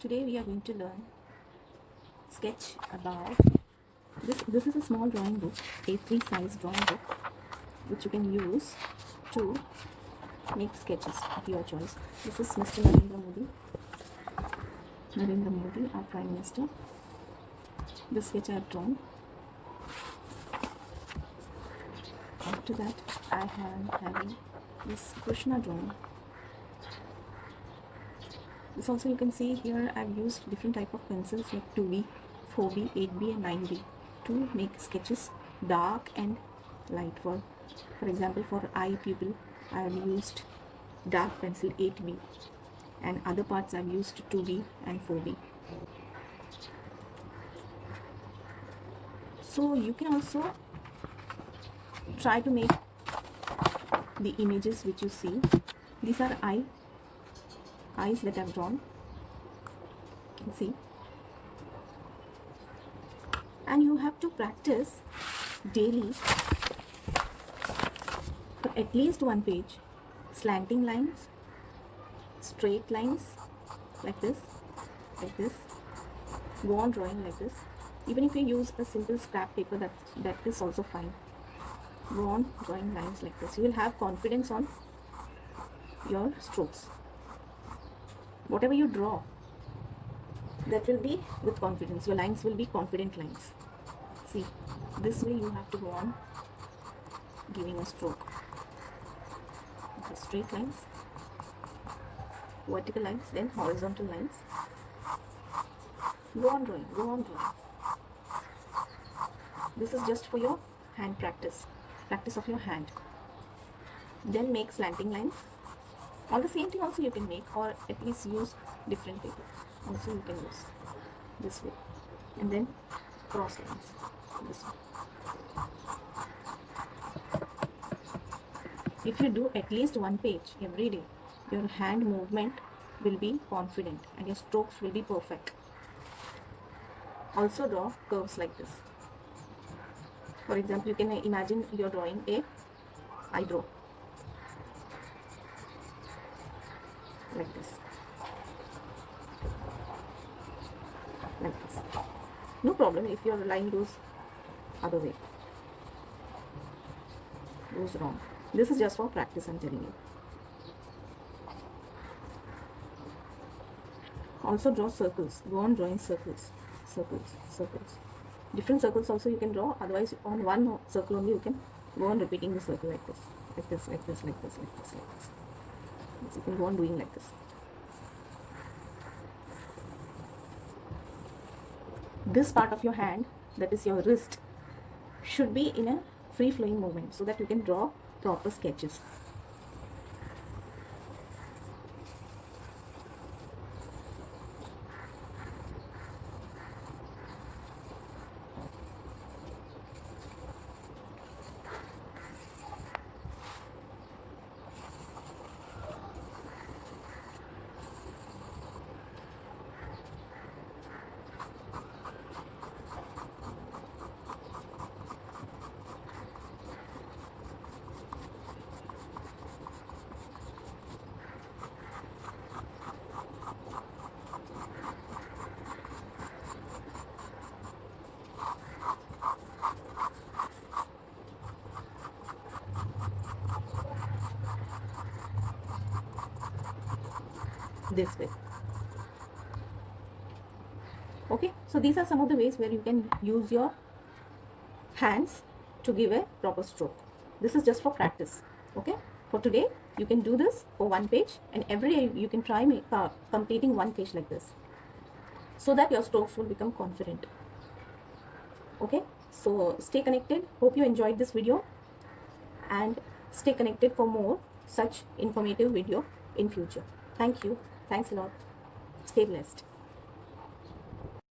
Today we are going to learn sketch about this is a small drawing book, A3 size drawing book, which you can use to make sketches of your choice. This is Mr. Narendra Modi, our Prime Minister. This sketch I have drawn. After that I am having this Krishna drawing. This also you can see here I've used different type of pencils like 2B, 4B, 8B and 9B to make sketches dark and light. For example, for eye pupil I have used dark pencil 8B and other parts I've used 2B and 4B. So you can also try to make the images which you see. These are eyes that I've drawn. You can see. And you have to practice daily for at least one page. Slanting lines, straight lines, like this. Go on drawing like this. Even if you use a simple scrap paper, that is also fine. Go on drawing lines like this. You will have confidence on your strokes. Whatever you draw, that will be with confidence. Your lines will be confident lines. See, this way you have to go on giving a stroke. Okay, straight lines, vertical lines, then horizontal lines. Go on drawing, go on drawing. This is just for your hand practice of your hand. Then make slanting lines. All the same thing also you can make, or at least use different paper. Also you can use this way. And then cross lines this way. If you do at least one page every day, your hand movement will be confident and your strokes will be perfect. Also draw curves like this. For example, you can imagine you're drawing a eyebrow like this. No problem if your line goes other way, goes wrong. This is just for practice, I'm telling you. Also draw circles. Go on drawing circles. Different circles also you can draw. Otherwise, on one circle only you can go on repeating the circle like this. So you can go on doing like this. This part of your hand, that is your wrist, should be in a free-flowing movement so that you can draw proper sketches. This way. Okay, so these are some of the ways where you can use your hands to give a proper stroke. This is just for practice. Okay, for today you can do this for one page, and every day you can try completing one page like this, so that your strokes will become confident. Okay, so stay connected. Hope you enjoyed this video, and stay connected for more such informative video in future. Thank you. Thanks a lot. Stay blessed.